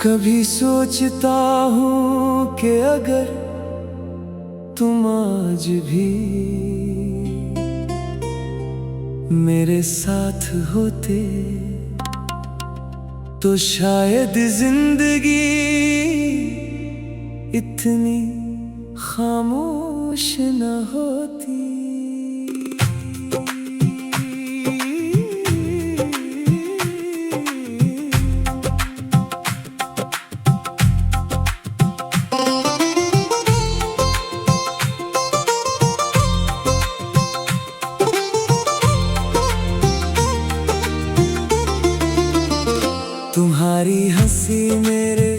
कभी सोचता हूँ कि अगर तुम आज भी मेरे साथ होते तो शायद जिंदगी इतनी खामोश न होती। तुम्हारी हंसी मेरे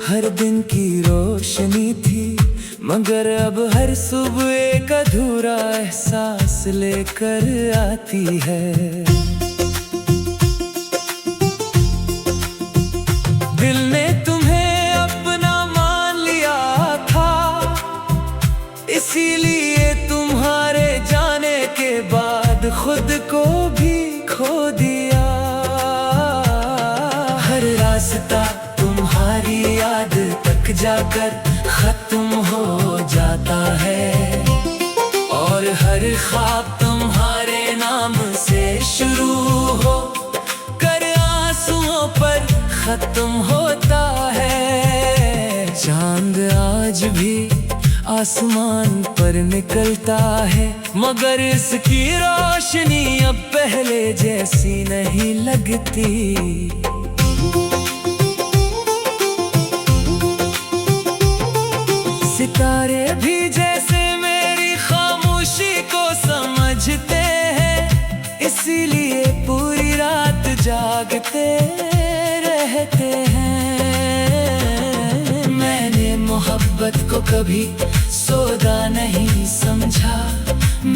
हर दिन की रोशनी थी, मगर अब हर सुबह एक अधूरा एहसास लेकर आती है। दिल ने तुम्हें अपना मान लिया था, इसीलिए तुम्हारे जाने के बाद खुद को भी खो दिया। हर रास्ता तुम्हारी याद तक जाकर खत्म हो जाता है, और हर ख्वाब तुम्हारे नाम से शुरू हो कर आंसुओं पर खत्म होता है। चांद आज भी आसमान पर निकलता है, मगर इसकी रोशनी अब पहले जैसी नहीं लगती। सितारे भी जैसे मेरी खामोशी को समझते हैं, इसीलिए पूरी रात जागते रहते हैं। मैंने मोहब्बत को कभी सौदा नहीं समझा,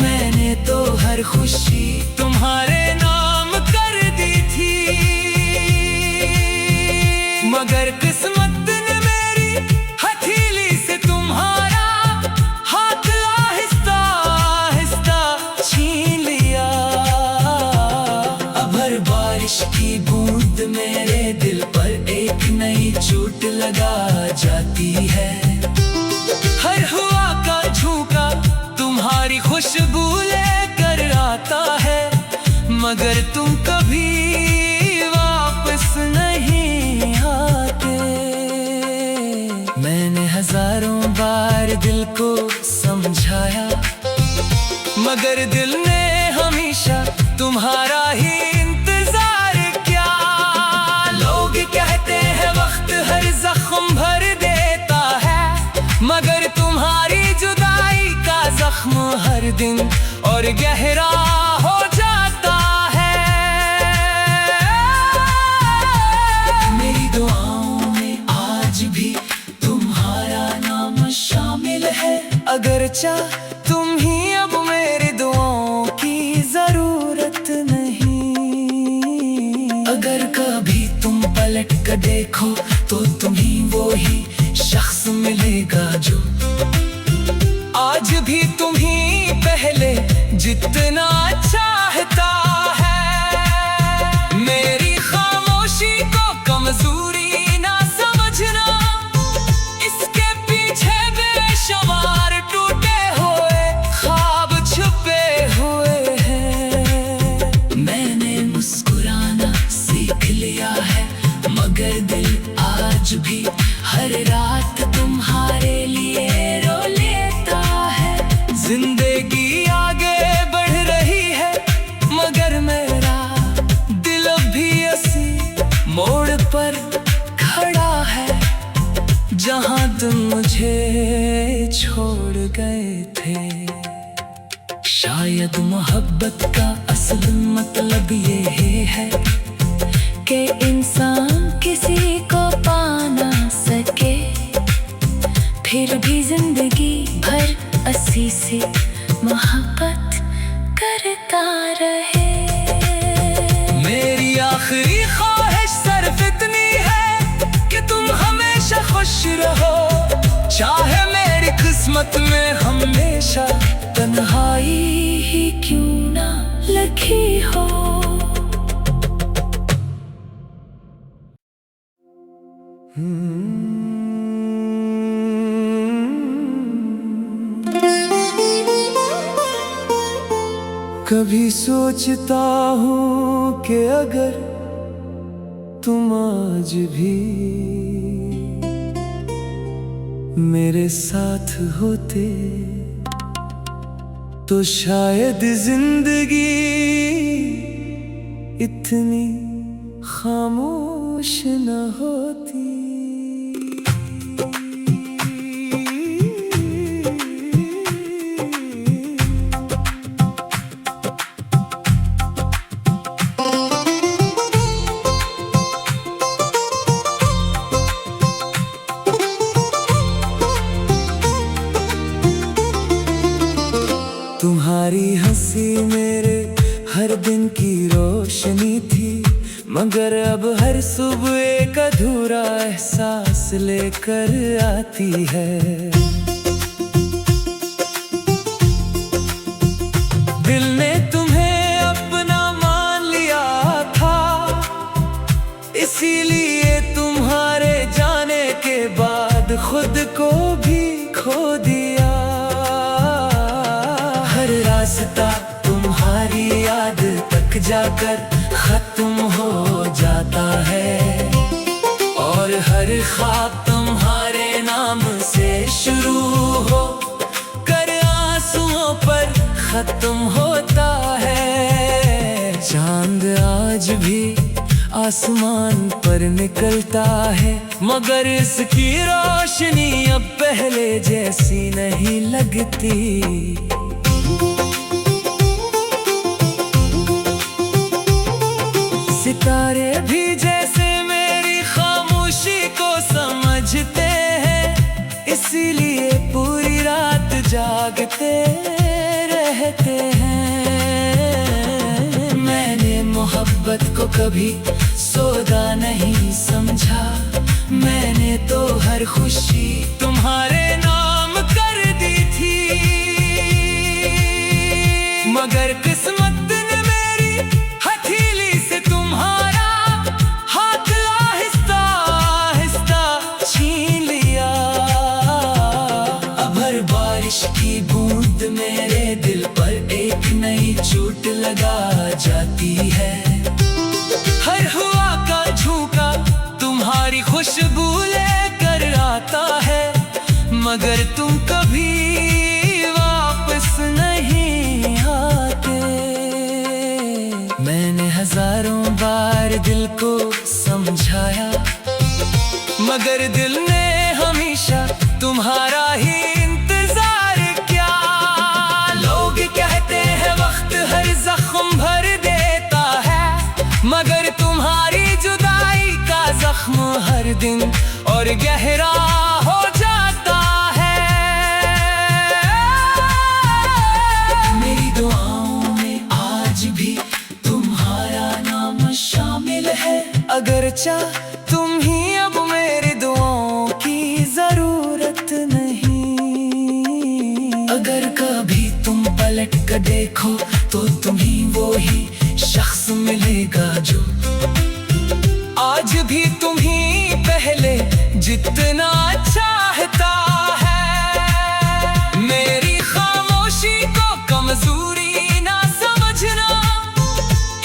मैंने तो हर खुशी तुम्हारे नाम कर दी थी। मगर किस्मत ने मेरी हथेली से तुम्हारा हाथ आहिस्ता आहिस्ता छीन लिया। अब हर बारिश की बूंद मेरे दिल पर एक नई चोट लगा जाती है। हर हवा का झोंका तुम्हारी खुशबू लेकर आता है, मगर तुम कभी वापस नहीं आते। मैंने हजारों बार दिल को समझाया, मगर दिल ने हमेशा तुम्हारा ही इंतजार किया। लोग कहते हैं वक्त हर जख्म भर देता है, मगर तुम्हारी जुदाई का जख्म हर दिन और गहरा हो जाता है। मेरी दुआओं में आज भी तुम्हारा नाम शामिल है, अगर चाह तुम ही अब मेरी दुआओं की जरूरत नहीं। अगर कभी तुम पलट कर देखो तो तुम्हें वो ही शख्स मिलेगा जो आज भी तुम्हें पहले जितना चाहता है। मेरी खामोशी को कमजोरी ना समझना, इसके पीछे बेशुमार टूटे हुए ख्वाब छुपे हुए हैं। मैंने मुस्कुराना सीख लिया है, मगर दिल आज भी हर रात तुम्हारे लिए रो लेता है। जिंदगी आगे बढ़ रही है, मगर मेरा दिल भी इसी मोड़ पर खड़ा है, जहां तुम मुझे छोड़ गए थे। शायद मोहब्बत का असल मतलब ये है कि इंसान किसी को पा ना सके, फिर भी जिंदगी भर असी से मोहब्बत करता रहे। मेरी आखिरी ख्वाहिश सिर्फ इतनी है कि तुम हमेशा खुश रहो, चाहे मेरी किस्मत में हमेशा तन्हाई रखी हो। कभी सोचता हूँ कि अगर तुम आज भी मेरे साथ होते तो शायद जिंदगी इतनी खामोश न होती। तुम्हारी हंसी मेरे हर दिन की रोशनी थी, मगर अब हर सुबह एक अधूरा एहसास लेकर आती है। दिल ने तुम्हें अपना मान लिया था, इसीलिए तुम्हारे जाने के बाद खुद को भी खो दिया। रास्ता तुम्हारी याद तक जाकर खत्म हो जाता है, और हर ख्वाब तुम्हारे नाम से शुरू हो कर आंसुओं पर खत्म होता है। चांद आज भी आसमान पर निकलता है, मगर इसकी रोशनी अब पहले जैसी नहीं लगती। सितारे भी जैसे मेरी खामोशी को समझते हैं, इसीलिए पूरी रात जागते रहते हैं। मैंने मोहब्बत को कभी सौदा नहीं समझा, मैंने तो हर खुशी तुम्हारे नाम कर दी थी। मगर किस्मत ने मेरी हथेली से तुम्हारा हाथ आहिस्ता आहिस्ता छीन लिया। अब हर बारिश की बूंद मेरे दिल पर एक नई चोट लगा जाती है। हर हवा का झोंका तुम्हारी खुशबू लेकर आता है, मगर तुम कभी वापस नहीं आते। मैंने हजारों बार दिल को समझाया, मगर दिल ने हमेशा तुम्हारा ही इंतजार किया। लोग कहते हैं वक्त हर जख्म भर देता है, मगर तुम्हारी जुदाई का जख्म हर दिन और गहरा हो जाता है। मेरी दुआओं में आज भी तुम्हारा नाम शामिल है, अगरचा तुम ही अब मेरी दुआओं की जरूरत नहीं। अगर कभी तुम पलट कर देखो तो तुम्हें वो ही शख्स मिलेगा जो आज भी तुम्हें पहले जितना चाहता है। मेरी खामोशी को कमजोरी ना समझना,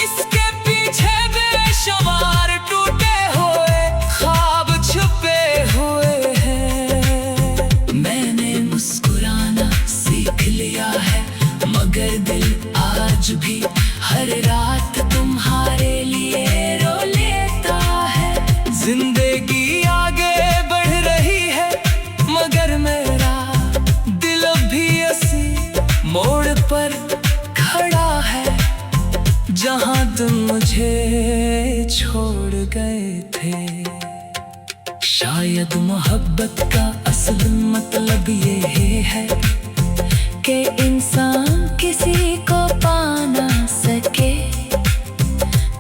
इसके पीछे बेशुमार टूटे हुए ख्वाब छुपे हुए हैं। मैंने मुस्कुराना सीख लिया है, मगर दिल आज भी हर रात तुम्हारे लिए रो लेता है। जिंदगी आगे बढ़ रही है, मगर मेरा दिल भी इसी मोड़ पर खड़ा है, जहां तुम मुझे छोड़ गए थे। शायद मोहब्बत का असल मतलब ये है कि इंसान किसी को पा ना सके,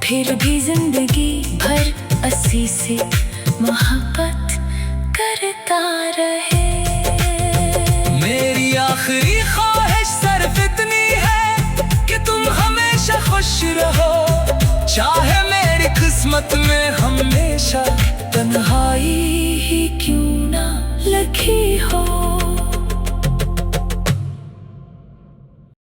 फिर भी जिंदगी भर असी से मोहब्बत करता रहे। मेरी आखिरी ख्वाहिश सिर्फ इतनी है कि तुम हमेशा खुश रहो, चाहे मेरी किस्मत में हमेशा तन्हाई ही क्यों ना लिखी हो।